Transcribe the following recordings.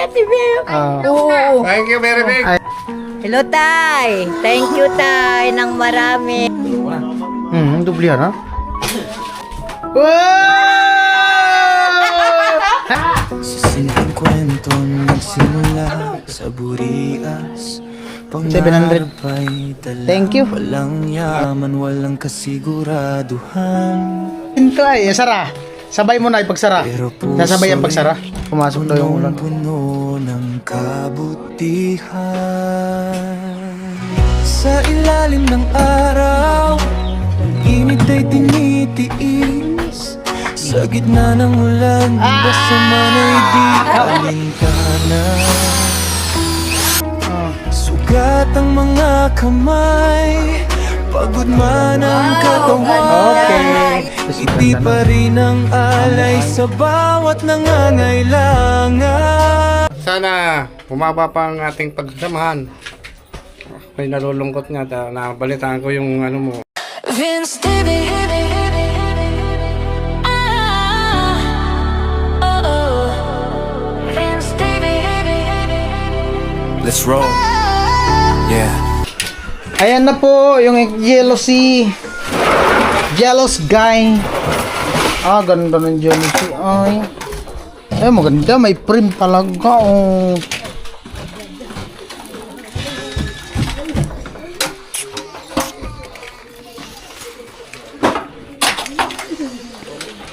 Ate Bea. Oo. Thank you very much. Hello, Tay. Thank you, Tay, ng marami. Dublihan ha? Sa simpleng kwento nagsimula sa burias. 700. Thank you. Walang yaman, walang kasiguraduhan. Ito ay, Sara. Sabay mo na ipagsara. Nasabay ang pagsara. Pumasok daw yung ulan. Puno ng kabutihan. Sa ilalim ng araw, ang init ay tinitiis. Sa gitna ng ulan, basta man ay di alintana. Sugat ang mga kamay, pagod man ang katawan. Hindi pa rin ang alay sa bawat nangangailangan. Sana bumaba pa ang ating pagdamahan. May nalulungkot nga, nabalitaan ko yung ano mo. Vince TV. Vince TV. Let's roll. Yeah. Ayan na po, yung jealousy. Jealous guy. Ganda ng jealousy. Ay, maganda. May prim talaga. Oh.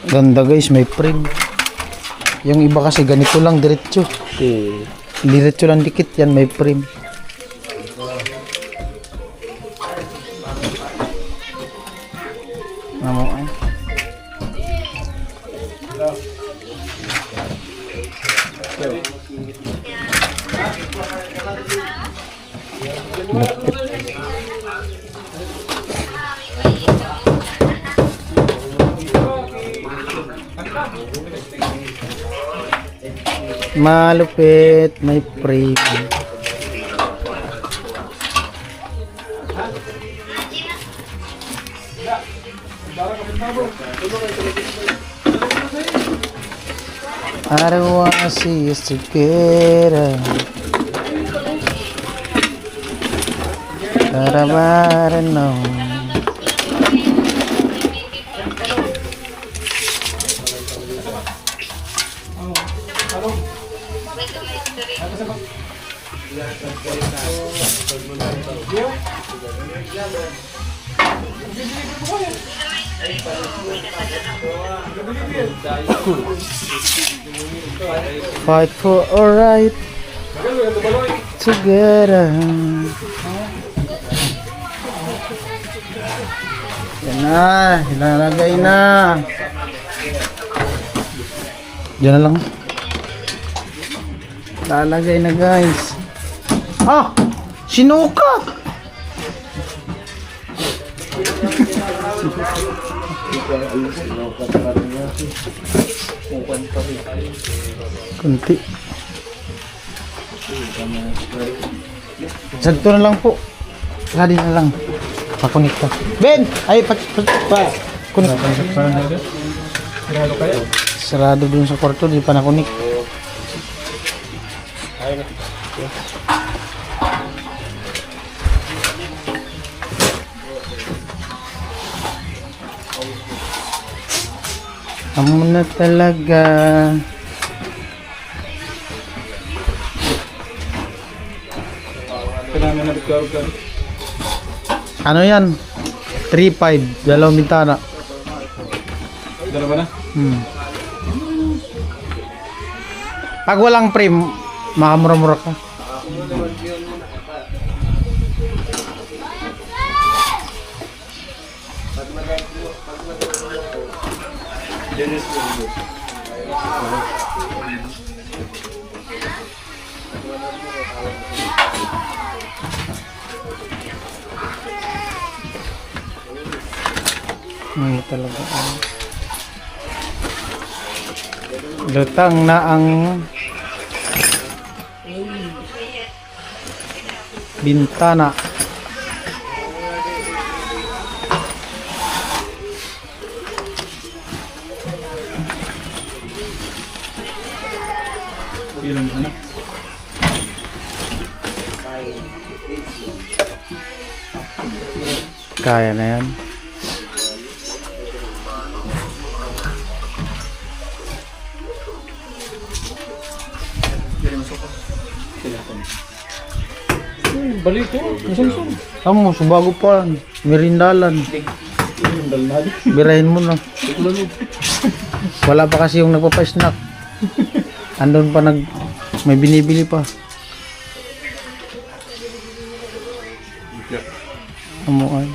Ganda guys, may prim. Yung iba kasi ganito lang, diretso. Diretso lang dikit, yan may prim. Ano ay? Malupit, may frame. I don't wanna see us together. I know. Fight for a right together. Yan na, ilalagay na. Diyan na lang. Lalagay na guys. Sinuka. Kunti. Santo na lang po. Ladi na lang. Pakunik ka. Ben! Ay, kunik. Sarado dun sa kwarto, di pa nakunik. Amo na talaga. Ano yan? 3.5, dalawang bintana. Dalawa na? Pag walang frame, makamura-mura ka. Talaga. Lutang na ang bintana. Kaya na yan. Balito. Amo, subago pa. Merindalan. Birahin mo na. Wala pa kasi yung nagpapa-snack. Andun pa may binibili pa. Amo ay.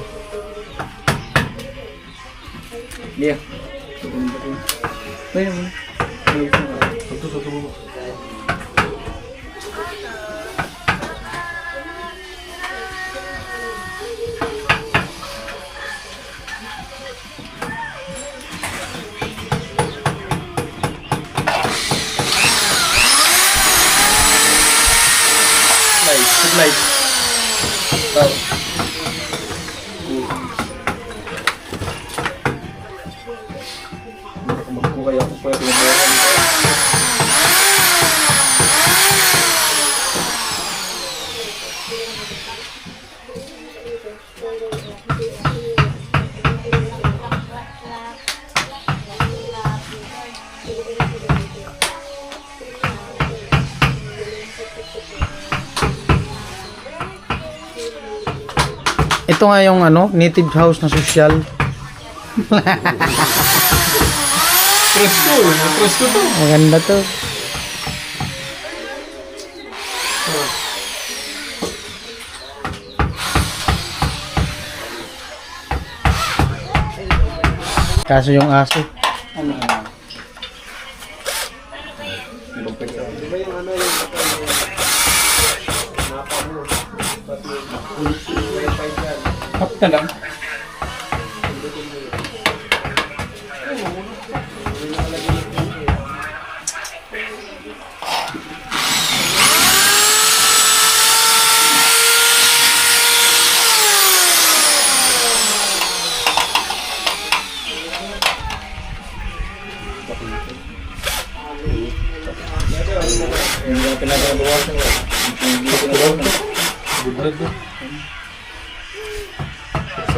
Yeah. Ito nga yung native house na social. Presko to. Maganda to. Kaso yung aso. Hap na lang.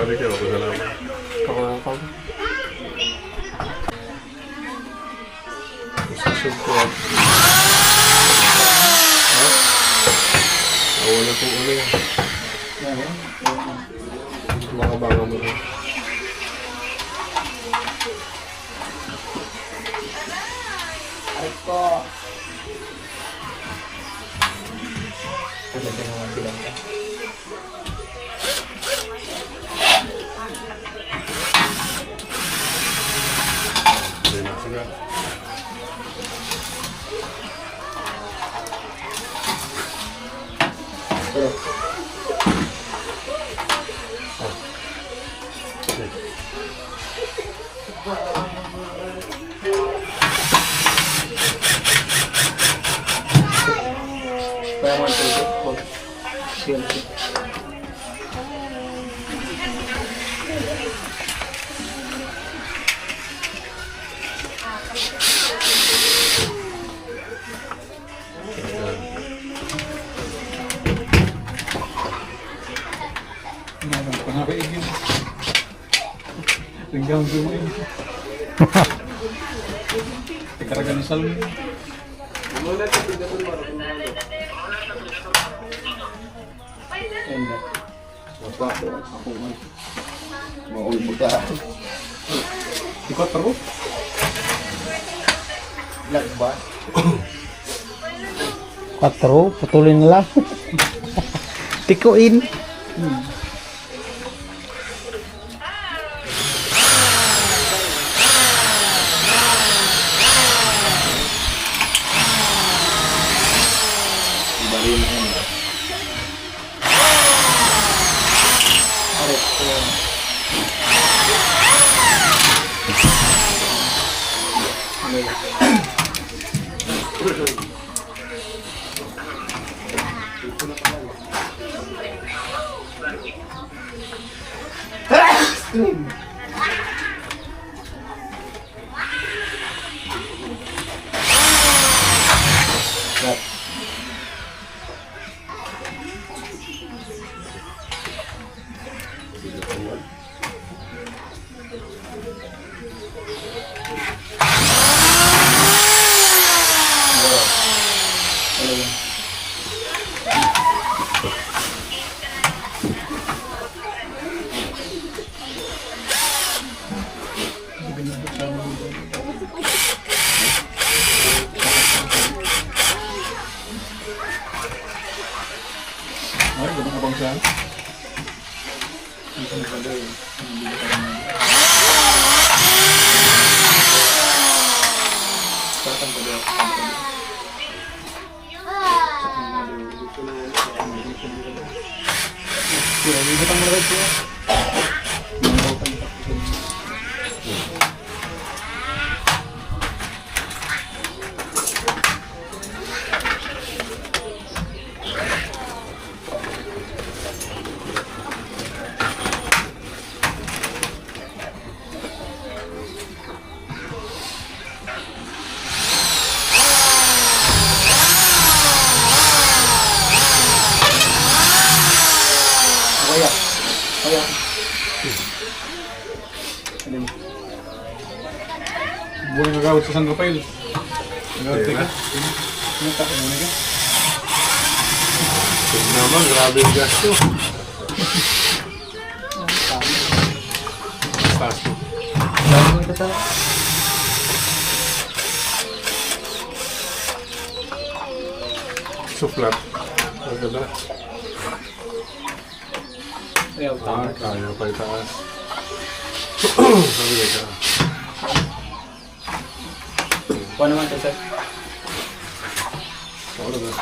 Sorry kayo, salamat. Kakakakaw. Susunod ko. Nawala kong ulo yan. Mga baga mo na. Sige. Tinggal dulu ini. Tikaragan salon. Ikot terus. Patro, putulin lang. Tikuin. Buling nagawit sa San Rafael. Nagawit ka? Naman, grabe yung gasto. Tasto. Suflat. Ang ganda. Kaya pa itaas. Sabi ka. Paano naman ito, sir? Ano ba?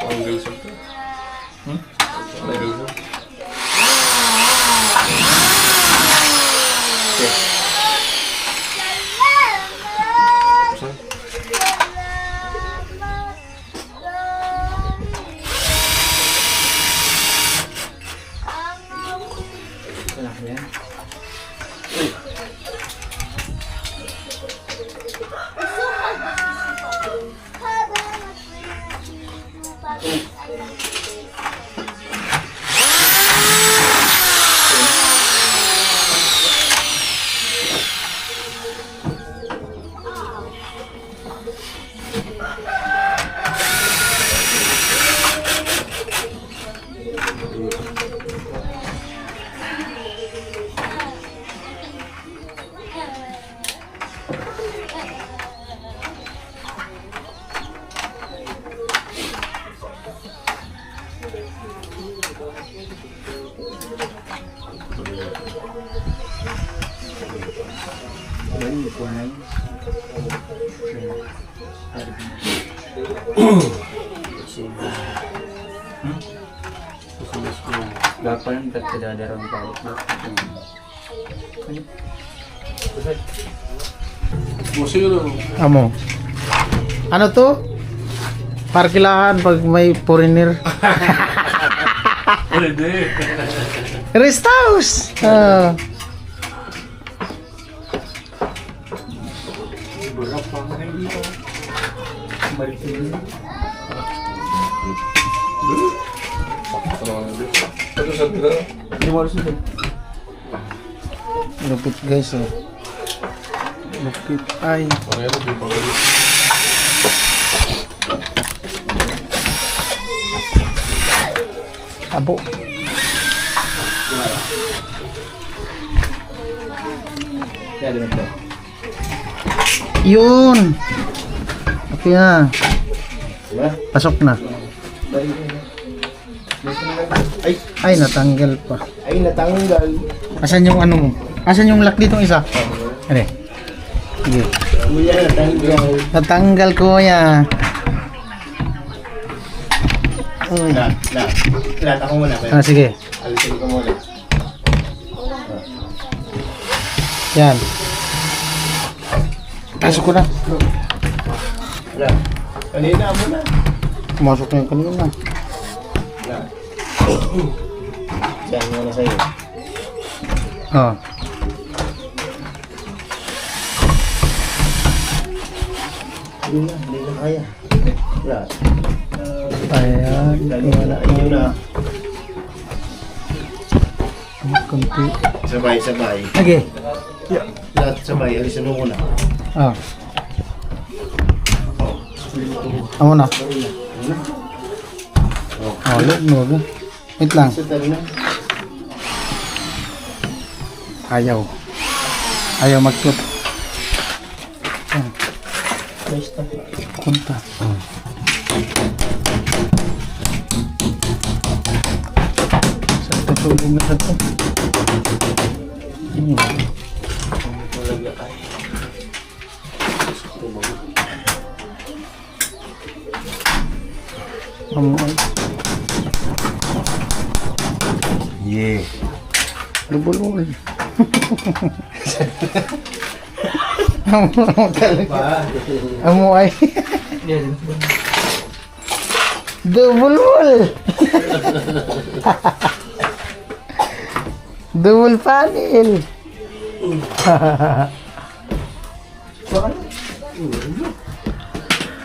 Panggal sa ito. Panggal sa. Dapat yung tatadadarang balik. Musiro. Amo. Ano to? Parkilahan pag may foreigner. Pwede. Rest house. Ah. Ito sa tira. Lupit guys oh. Lupit ay. Ang ito, di pa gali. Abo. Yun. Okay na. Pasok na. Ay, natanggal pa. Ay, natanggal. Asan yung ano mo? Asan yung lock ditong isa? Ano? Sige. Kuya, natanggal. Natanggal kuya. Uy. Lahat ako muna. Ah, sige. Alisin ko muna. Yan. Pasok ko na. Wala. Kanina mo na. Pumasok na yung kanina. Wala. Diyan mo na sa'yo. Ah. Hindi na kaya. Wala. Ayan. Wala. Yun na. Kunti. Sabay. Okay. Lahat sabay. Alisan mo na. Ah. Amo na. Oh, no. Wait lang. Sa tabi na. Ayaw. Ayaw mag-shoot. Punta. Sa tutulong na ito. Amoy. Yeah. Lubul-bul. Amoy. Dubul-bul. Double panel.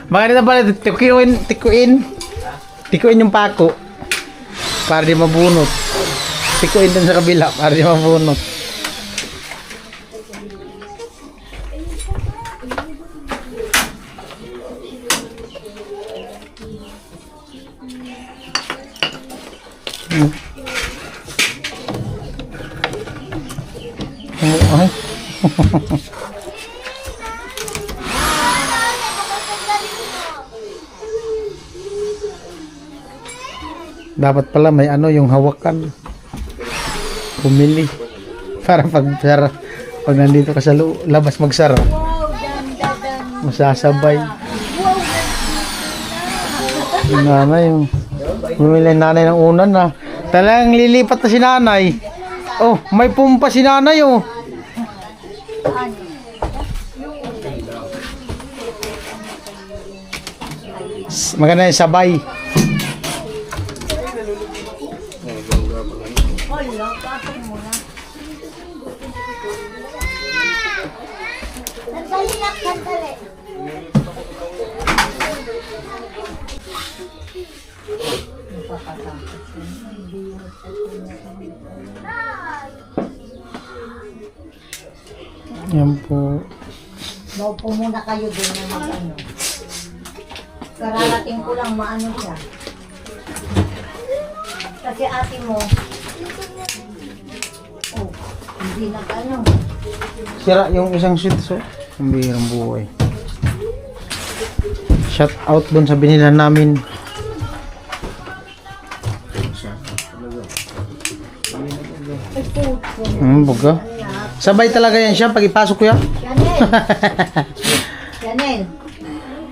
Makanya pala tikuin yung pako para di mabunot. Tikuin dun sa kabila para di mabunot. Ay. Dapat pala may ano yung hawakan. Pumili. Para pag nandito ka sa labas magsara. Masasabay. Yung nanay yung bumili nanay ng unan na. Talagang lilipat na si nanay. Oh, may pumpa si nanay oh. Maganda yung sabay. Yan po. Maupo muna kayo doon na mag-ano. Kararating ko lang maano siya. Kasi ate mo, oh, hindi nag-ano. Sira yung isang shih tzu. Ang bihirang buhay. Shout out dun sa binilan namin. Buga. Sabay talaga yan siya pag ipasok ko yan. Chanel! Chanel!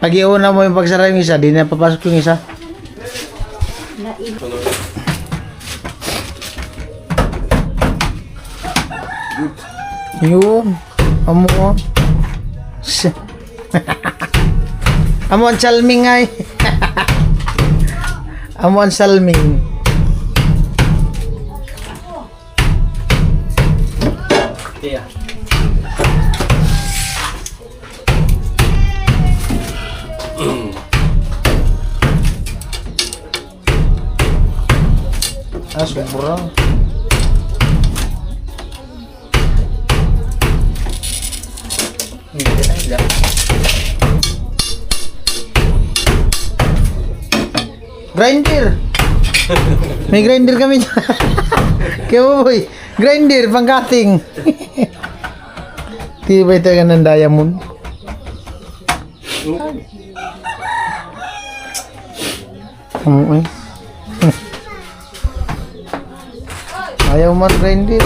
Pag iuna mo yung pagsara yung isa, di na papasok yung isa. Yun. Amo. Amo ang salming ay. Amo ang salming. Yeah. Ah, sobra. Grinder. May grinder kami. Kaya boy, grinder pang cutting. Tibay talaga ng diamond. Okay. Ayaw man grinder.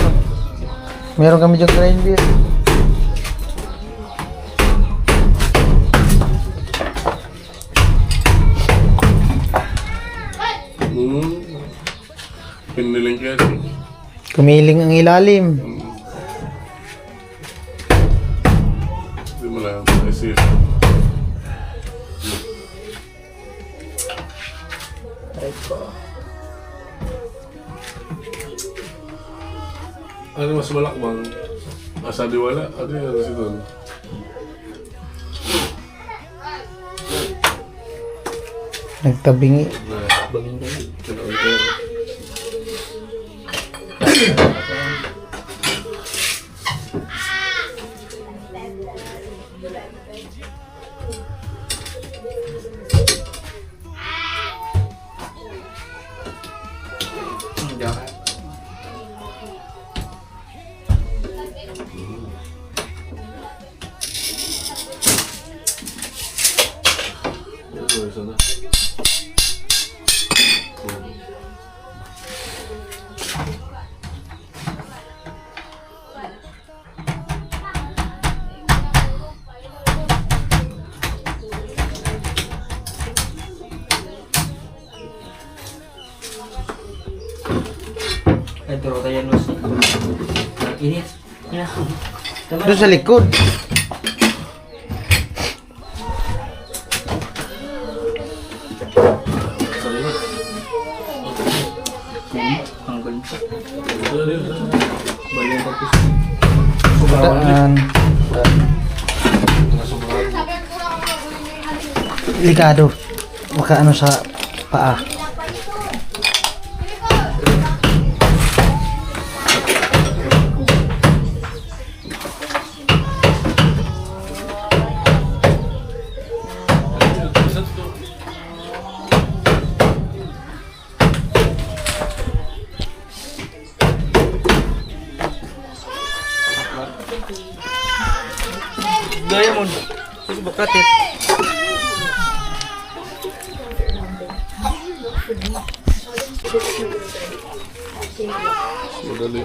Meron kami dyan grinder. Piniling kaya. Kumiling ang ilalim. Hindi mo lang. I see it. Ano mas malakbang? Sabi wala. Ano yan kasi doon? Nagtabingi. Sana. Ito tayo nus. Init. Ya. Doon sa likod. Tanggal. Daan. Delikado. Baka ano sa paa. Gaya mo. Ito bakatit. Madali.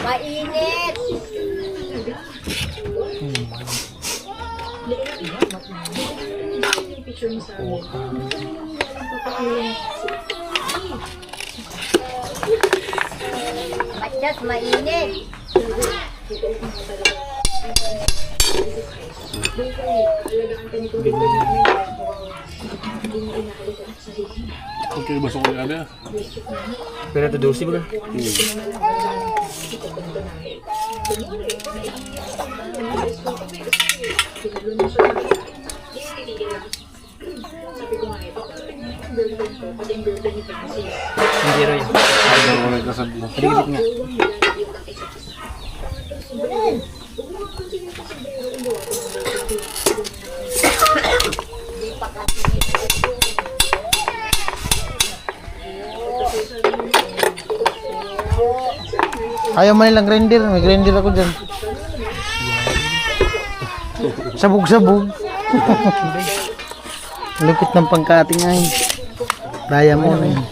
Mainit! Matyas, mainit! Okay, basok ko yung ano. Pero ito 12 ba? Hindi rin. Ano ko nagkasabi mo? Dikit nga. Ayaw man nilang grinder. May grinder ako dyan. Sabog-sabog. Lupit ng pangkating ay. Daya mo na yun.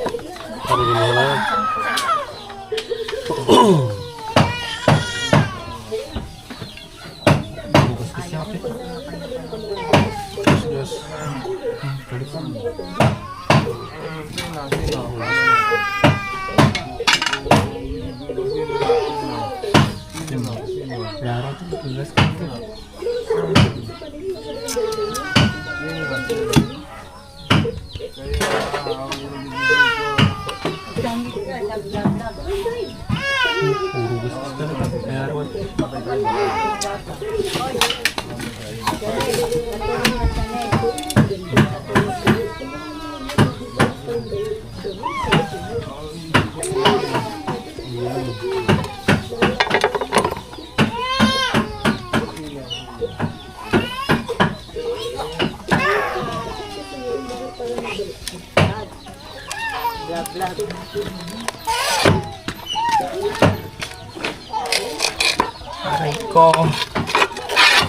Aray ko.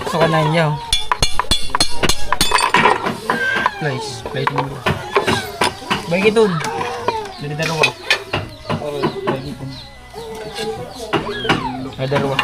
Gusto ka na inyo. Place mo. Baik ito. Jadi dalawa. Baik ito. Ay dalawa.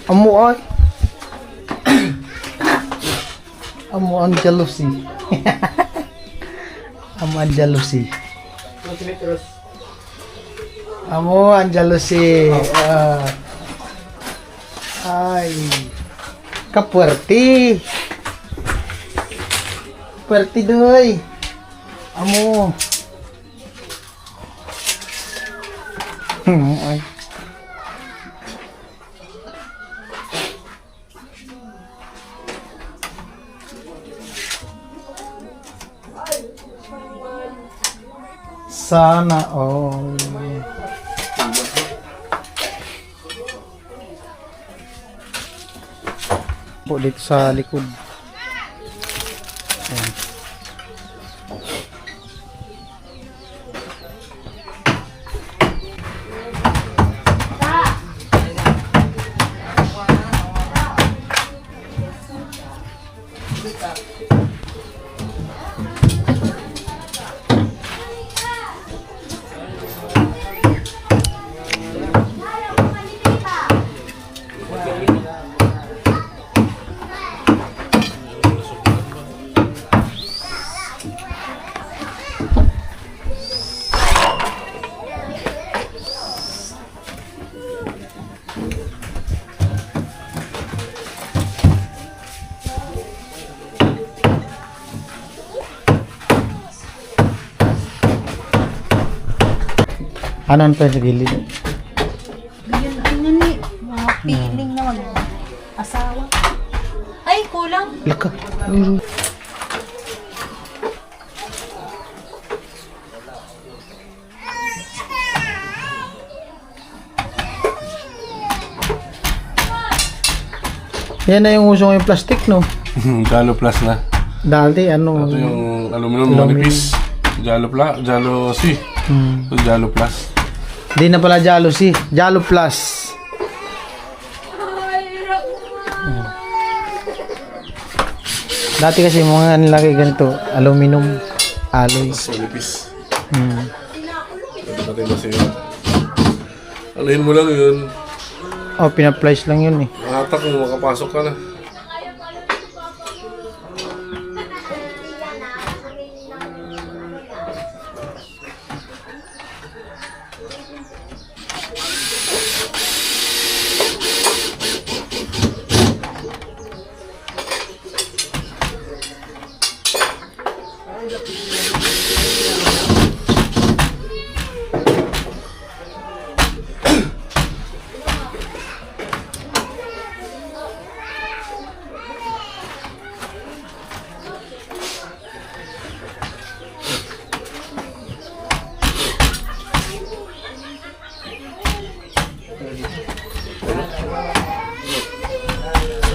Amo ay. Amo ang jealousy. Amo ang jealousy. Amo ang jealousy. Ay. Kapuerti. Puerti doy. Amo. Ay. Sana all. Po dito sa likod. Ayan. Ano pa sa gilid? Yun, ano ni, mga feeling na mag-asawa. Ay, kulang. Laka. Yan na yung uso ng plastic, no? Jalo Plus na. Dati, ano? Ito yung aluminum manipis. Jalo C. Ito Jalo Plus. Di na pala Jalo C. Jalo Plus. Dati kasi mga nilagay ganito, aluminum alloy. Manipis. Hmm. Ito natin kasi yun. Alahin mo lang yun. Oh, pina-plies lang yun eh. Mahatak mo, makapasok ka na.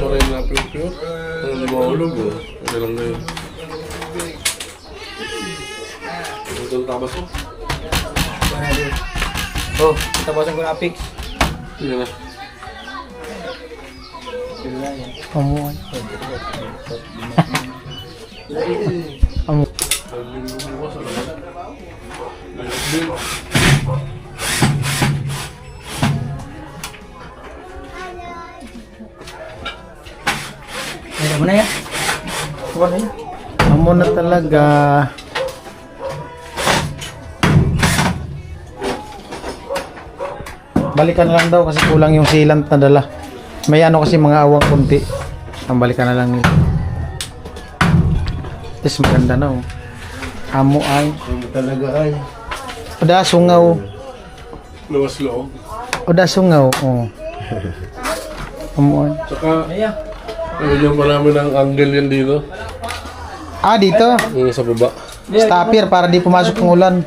Maray na pure. Hindi mahulog oh. Hindi lang na yun. Ito ang tabas mo. Oh, tabasan ko na fix. Sige na. Amuan. Amu. Ayan mo na yan. Wala yun. Amo na talaga. Balikan na lang daw kasi kulang yung sealant na dala. May ano kasi mga awang kunti. Ang balikan na lang nila. Tapos maganda na oh. Amo ay. Ano talaga ay. Oda sungaw. Lawas loob. Oda sungaw. Oh. Amo ay. Tsaka, nalagyan pa namin ng angle yan dito. Ah, dito. Yung sa baba. Stopper para di pumasok yung ulan.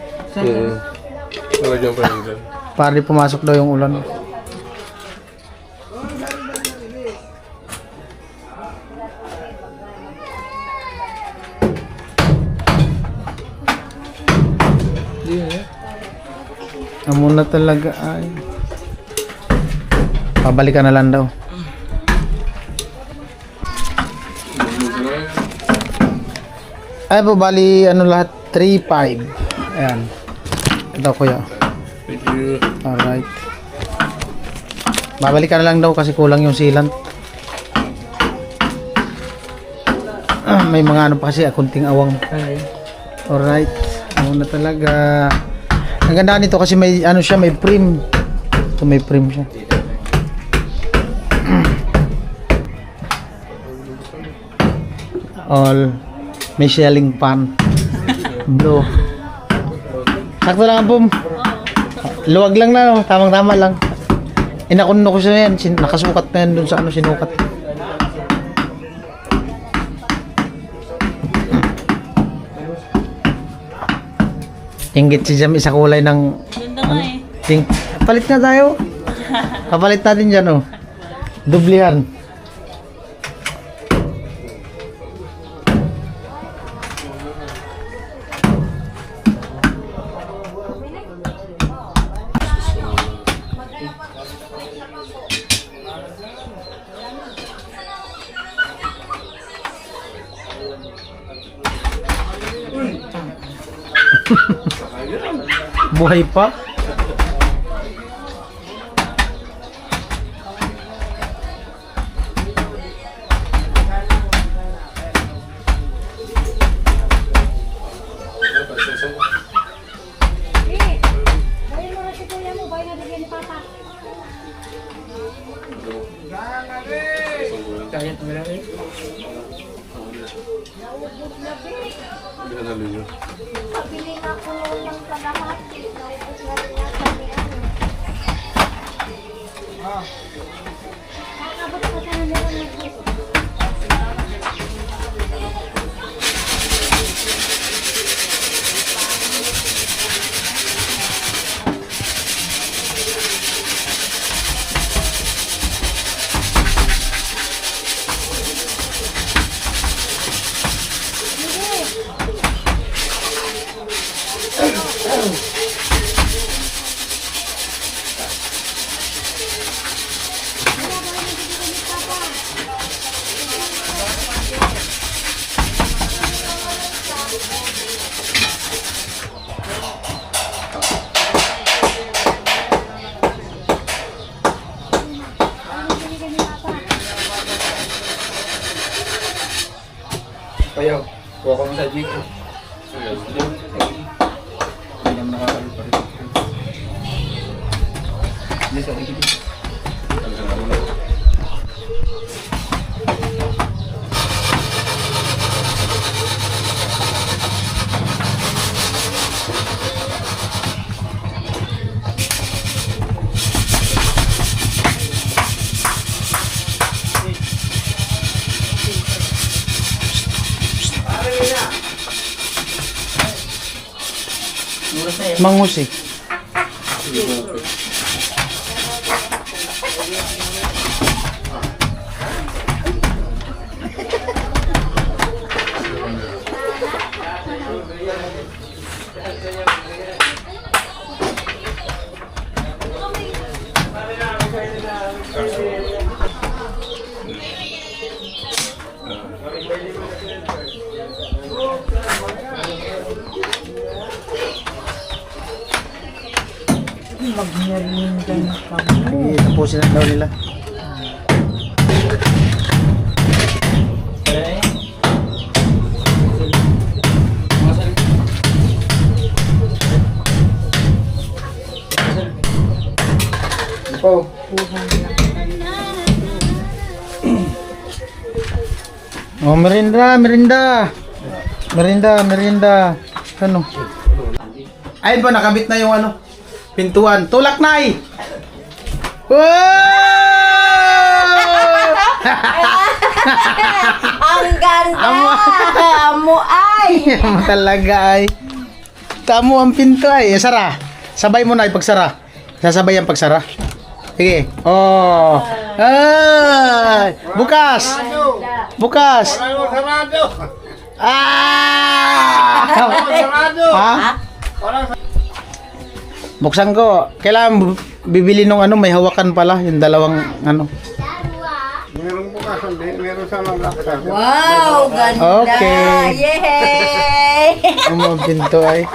Nalagyan pa yan dyan. Para di pumasok daw yung ulan. Amo na talaga ay. Pabalikan na lang daw. Ay po, bali ano lahat 3.5. Ayan. Ito kuya. Thank you. Alright. Babalikan na lang daw kasi kulang yung sealant. May mga ano pa kasi, kunting awang. Alright. Ano na talaga. Ang ganda nito kasi may ano siya, may prim. Ito may prim siya. All. May shelling pan. Blue. Sakto lang po. Luwag lang na, no? Tamang-tama lang. Inakuno ko siya yan. Nakasukat na yan dun sa ano sinukat. Inggit si Jam isa kulay ng ano, pink. Palit na tayo. Kapalit natin dyan, oh. Dublihan. Buhay pa. Ayaw. Kuha ko mo sa Jake. Hindi naman nakakalit pa rin. Hindi sa likid. Mangus eh. Sige, tapusin na daw nila. Po. Oh, merinda, merinda. Merinda. Ano? Ayun po, nakabit na yung ano, pintuan. Tulak na eh! Wow! Ang ganda! Amo ay! Amo talaga ay. Tamo ang pinto ay. Sara. Sabay mo na ipagsara. Sasabay ang pagsara. Sige. Oh. Ay! Bukas! Bukas! Ah! Ha? Buksan ko. Kailangan bibili nung ano, may hawakan pala. Yung dalawang ano. Meron bukas, hindi. Meron sa maglaksa. Wow! Ganda! Okay. Yay! Ang mga pinto ay.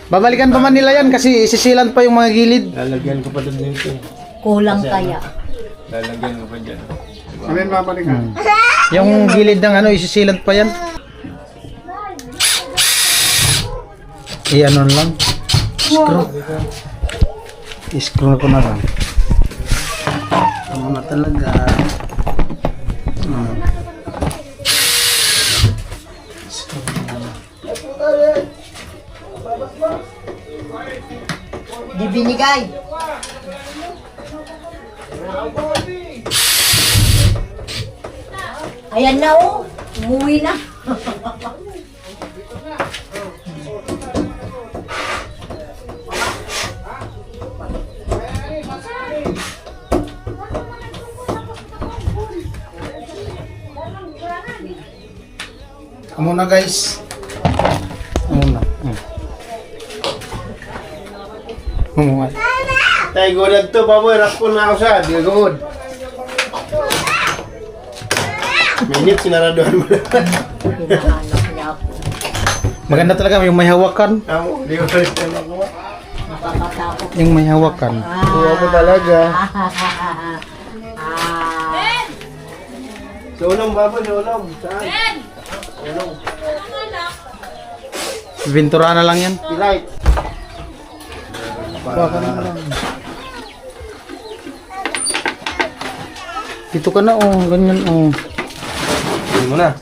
Babalikan pa man nila yan kasi isisilan pa yung mga gilid. Lalagyan ko pa doon dito. Kulang kaya. Lalagyan ko pa dyan. Ano yung babalikan? Yung gilid ng ano, isisilant pa yan. I-ano lang. Screw. I-screw ko na lang. Ano na talaga. Di binigay. Ayan na oh. Umuwi na. Muna guys. Muna. Muna. Tay, gudad to, baboy. Rakpon na ako sa. Di gud. Minute, sinaraduhan mo lang. Hinahanap niya po. Maganda talaga yung may hawakan. Ako, di ko rin ako. Nakakatakot. Yung may hawakan. Kuha ko talaga. Sulong, baboy, sulong. Saan? Sulong. Ventura na lang yan. Delight. Baka na lang. Dito ka na oh, ganyan oh. Hindi mo na.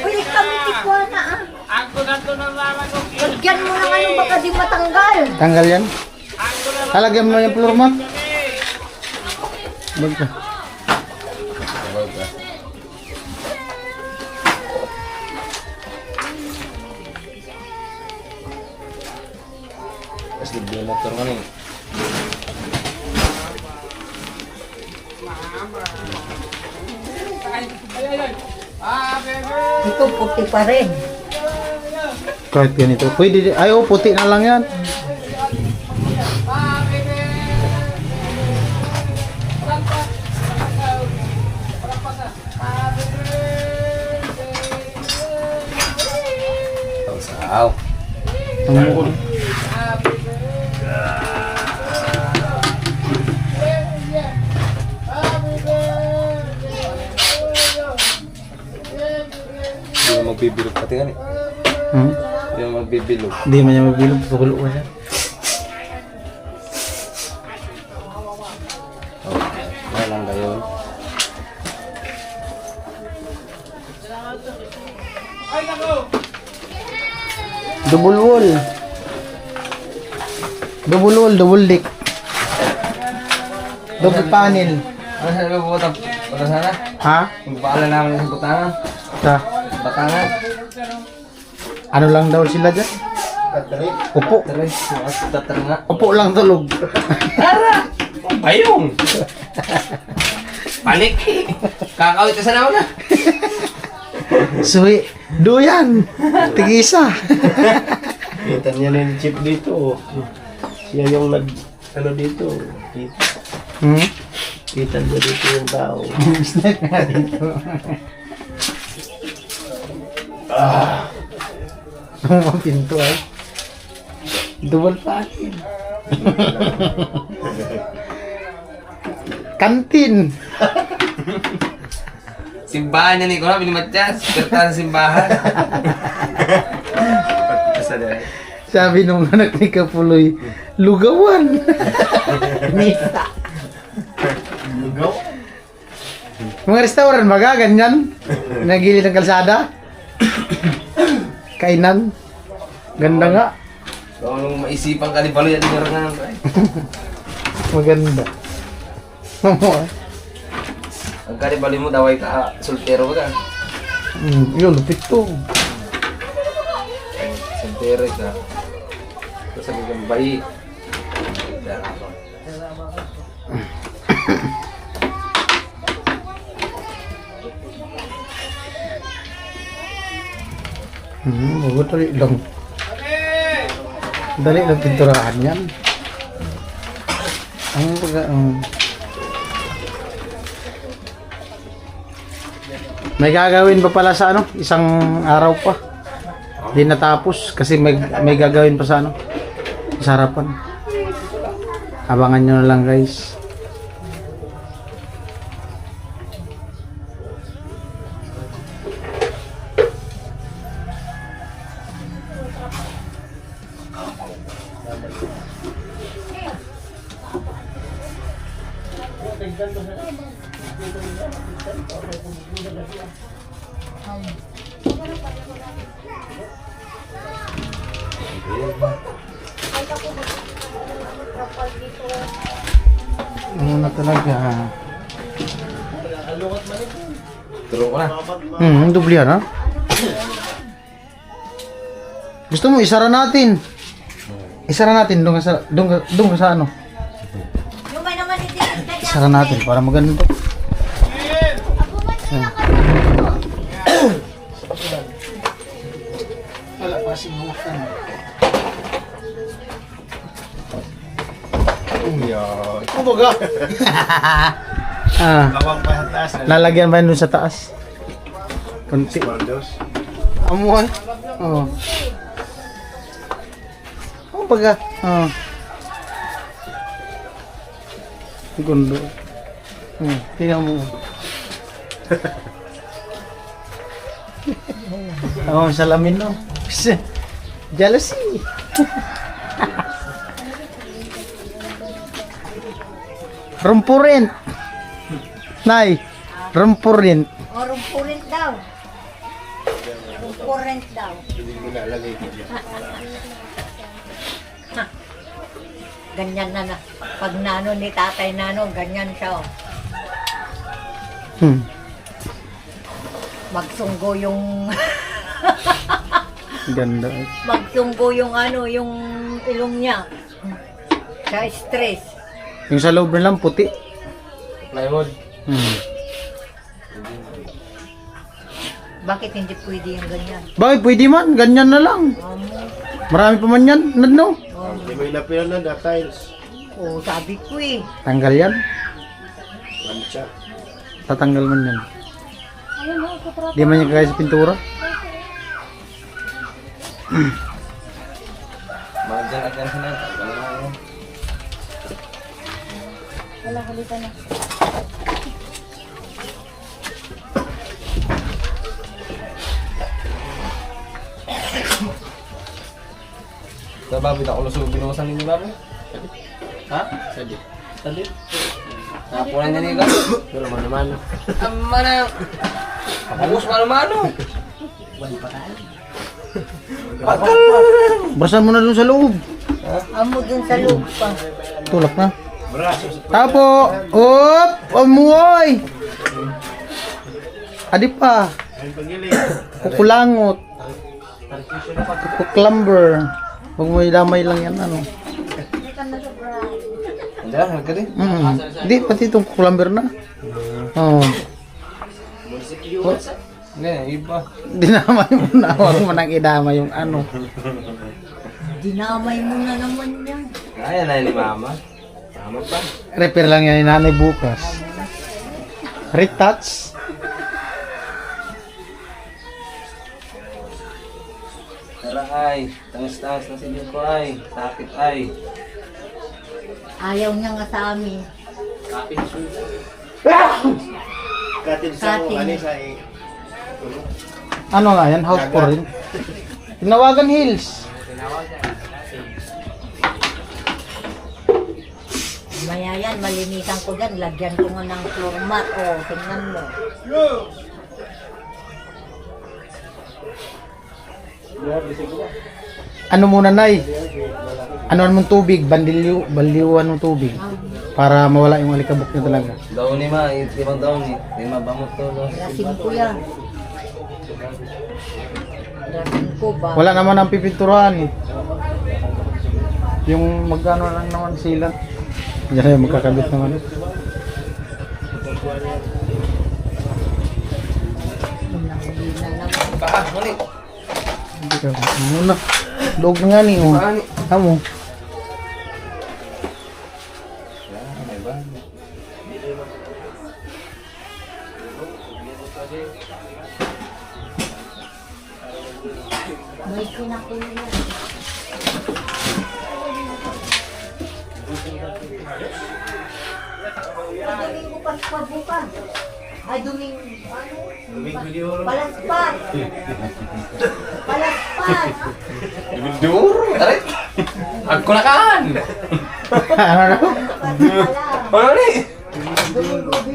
Uy, kami tikwa na ah. Lagyan mo na ngayon baka di matanggal. Tanggal yan. Talagyan mo yung floor mat. Bagka. Mas di motor ka rin. Ito puti pa rin. Kahit ganito. Pwede, ay oh, puti na lang yan. Saw. Ang Hindi mo magbibilog pati nga eh. Hindi mo magbibilog. Hindi man yung mabilog. Tukulo ko yan. Walang gayon. Double wall. Double wall, double deck. Double panel. Ano saan ba pupunta? Punta sana? Ha? Magpaalam namin sa Batangan. Sa, Batangan. ano lang daw sila dyan? Upo. Taray, tatar nga. Upo lang tulog. Bayong! Balik! Kakawit ka sa nauna. Suwi. Duyan. Tigisa. Kita niya na yung chip dito. Siya yung nag... Ano dito? Kita niya dito yung tao. Snack nga dito. Ang pinto ay. Double panel. Kantin. Simbahan niya ni Kona, binimatyas. Kerta sa simbahan. Sabi nung anak ni Kapuloy, lugawan. Misa. Mga restaurant baga, ganyan. Nagilid ng kalsada. Kainan. Ganda nga. Kung anong maisipan ka ni Baloy at inarangan ko eh. Maganda. Mamo ah. Ang karibali mo daw ay ka soltero ba ka? Yun, lupit to. Soltero ka. Tapos sabi kang bayi. Bago dali lang. Dali lang pinturahan yan. Ang baga, may gagawin pa pala sa ano, isang araw pa. Di natapos kasi may gagawin pa sa ano, sa harapan. Abangan nyo na lang guys. Ano na talaga? Turo ko na. Dublihan ha? Gusto mo isara natin? Isara natin doon ka sa ano? Isara natin para maganda. Wala pa kasi malakan. Kumbaga. Lawang pa sa taas. Lalagyan ba yun dun sa taas? Kunti. Amoy. Oo. Kumbaga. Oo. Gundo. Tingnan mo. Ako salamin no. Jealousy. Rumpurin. Nay, rumpurin. O, rumpurin daw. Rumpurin daw. Ganyan na. Pag nano ni Tatay Nano, ganyan siya. Oh. Magsunggo yung... Ganda. Magsunggo yung ano, yung ilong niya. Sa stress. Yung sa loob na lang puti. Plywood. Bakit hindi pwede yung ganyan? Bakit pwede man? Ganyan na lang. Marami pa man yan. No? Hindi mo inapilan na tiles. Oo, sabi ko eh. Tanggal yan. Mancha. Tatanggal man yan. Di man yan kagaya sa pintura. Magdyan at yan na. Sa baboy, ako lusog binuwasan ninyo baboy? Ha? Sadip. Sadip? Nakapunan niya nila? Pero naman. Mana? Kapagos mano-mano? Bakal! Brasan mo na dun sa loob. Amo dun sa loob pa. Tulak na. Tapo! Op! Amuoy! Adi pa. Kukulangot. Kukulamber. Huwag mo ilamay lang yan ano. Andiyan, halika din. Hindi, pati itong kukulamber na. Oo. Hindi, iba. Dinamay mo na. Huwag mo nang idama yung ano. Dinamay mo na naman yan. Kaya na ni mama. Mama pa. Repair lang yan ni nanay bukas. Retouch. Tara ay, tangis-tangis na si Diyo ko ay. Sakit ay. Ayaw niya nga sa amin. Katin sa mo, Katin. ano sa Ano nga yan? House for rin. Tinawagan Hills. Maya yan, malinisan ko dyan. Lagyan ko nga ng floor mat. O, tingnan mo. Ano muna nay? Anoan mong tubig? Baldiwan mong tubig. Para mawala yung alikabok niya talaga. Daw ni ma, ibang daw ni. Di mabamot to. No? Rasin ko yan. Rasin ko ba? Wala naman ang pipinturahan eh. Yung magkano lang naman sila. Yan yung magkakabit naman. Paa, muli. Hindi ka. Ano na? Log na nga ni. Oh. Paa ni. Amo. May kinakuya. Domingo bukas. Ay, Domingo. Domingo de Oro. Palaspas. Palaspas. Duro, aray. Agkulakan. Ano na? Ano ni?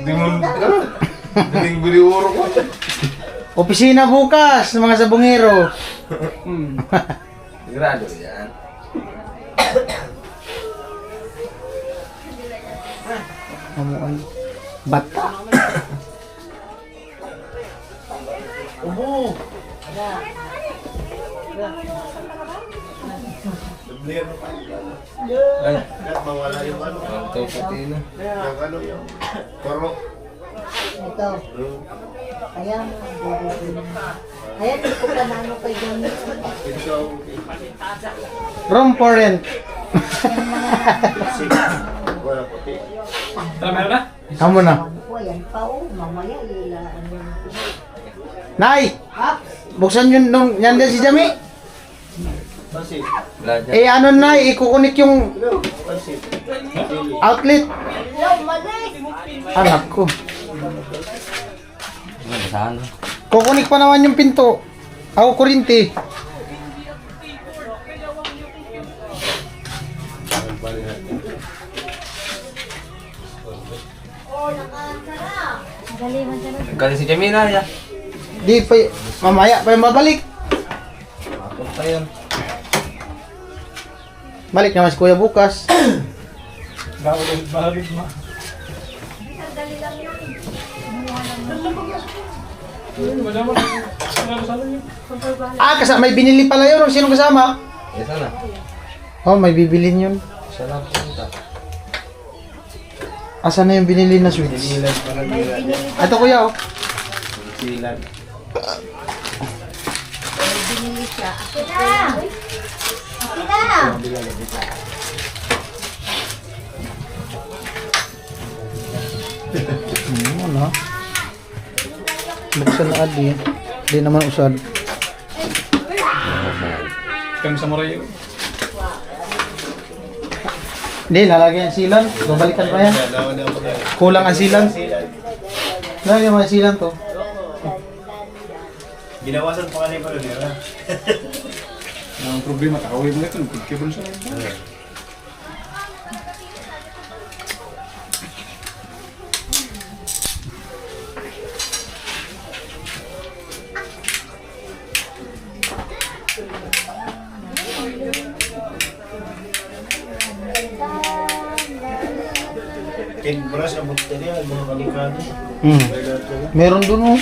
Domingo. Domingo de Oro ko. Opisina bukas ng mga sabongero. Sigurado yan. Amuan. Bata. Ubo. Ay, Mawala yung ano. ang to pati na. Yung ano yung koro. Ito. Kaya mo. Kaya di ko pa nano kay Gamit. Ito. Room for rent. Wala puti. Amo na. Ako, yan pa oh. Mamaya ilaan mo. Nay! Hap! Buksan yun nung yan din si Jami. Pansit. Wala dyan. Eh ano na, ikukunik yung Ano? Pansit. outlet. Yo, mali! Anak ko. Saan? Kukunik pa naman yung pinto. Ako kurinti. Kasi si Jamina ya. Di pa, mamaya pa yung mabalik. Ako pa yun. Balik naman si Kuya bukas. Ah, kasama may binili pala yun. Sino kasama? Eh, sana. Oh, may bibilin yun. Siya lang punta. Asan na yung binili na sweets? Silan para nila. Ito kuya oh. Silan. Binili siya. Akita! Akita! Ano? Buksan na adi. Di naman usad. Kami sa Morayo. Hindi, lalagyan ang silan. Babalikan pa yan. Kulang ang silan. Lalagyan mo ang silan to. Ginawasan pa kanina pa rin. Ang problema, takawin mo ito. Nagkikibon siya. Kaya brush ang bakterya, mga kalikado. Meron dun oh.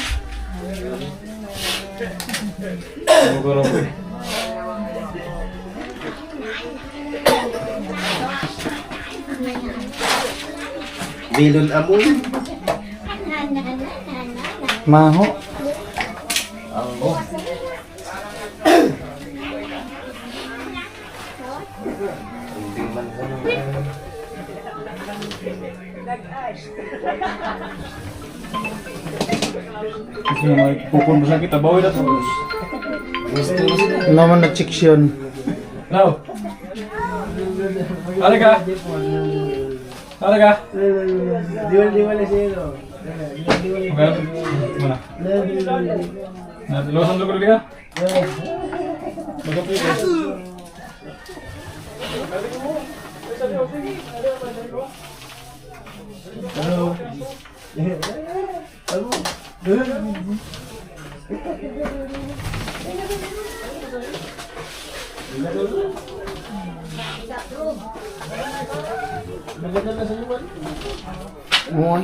Bilon amoy. Maho. Hindi man ko nang... Pupun mo sa kita, bawi na to. Naman na chicks yun. Now. Alaga. Alaga. Diwal siya. Mana? Luasan dulu dulu ka. Masuk dulu. Amon.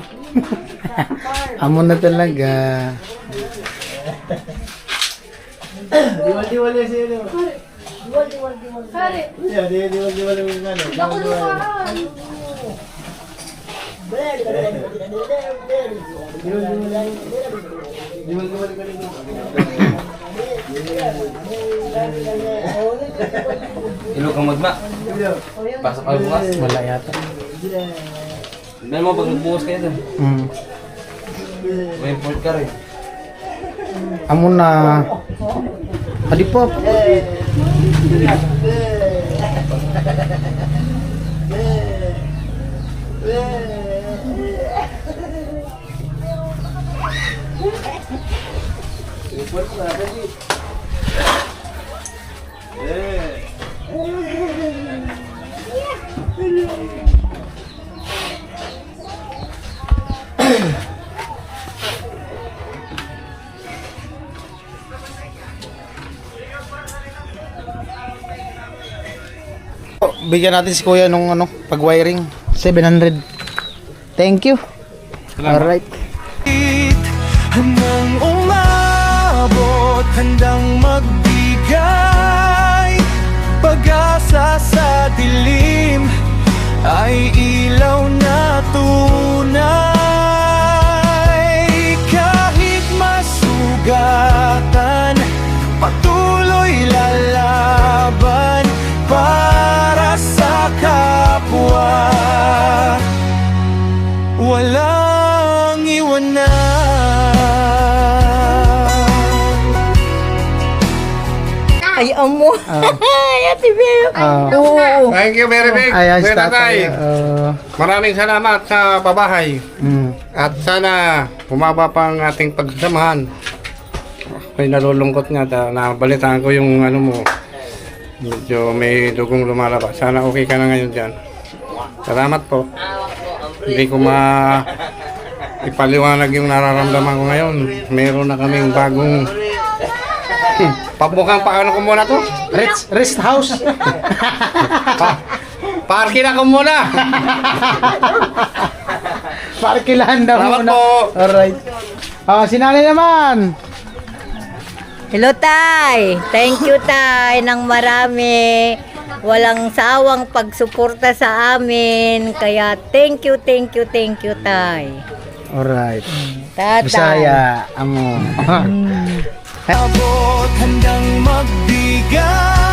Amon na talaga. Diwal siya. Diwal yung ano. Ilo ka magma. Pasok kayo bukas. Wala yata. Dahil mo pag nagbukas kayo dun. May import ka rin. Amon na. Adipop. Bigyan natin si Kuya nung ano, pag-wiring. 700. Thank you. Alright. Nang umabot, handang magbigay pag-asa sa dilim, ay ilaw na tunay. Kahit masugatan, patuloy lalaban para sa kapwa. Walang iwanan. Ay, amo. Ate Bea. Ah. Oo. Thank you very much. Ayan, Kuya Tatay. tatay. Maraming salamat sa pabahay. At sana humaba pa ang ating pagsamahan. May nalulungkot nga. Nabalitaan ko yung ano mo. Medyo may dugong lumalabas. Sana okay ka na ngayon dyan. Salamat po. Hindi ko ipaliwanag yung nararamdaman ko ngayon. Meron na kaming bagong pabukang paano ko muna to? Rest house. Parking ako muna. Parkilahan daw Salamat muna. po. Alright. Si nanay naman. Hello, Tay. Thank you, Tay, ng marami. Walang sawang pagsuporta sa amin. Kaya thank you, Tay. Alright. Tatay. Bisaya, amo. Abot, handang magbigay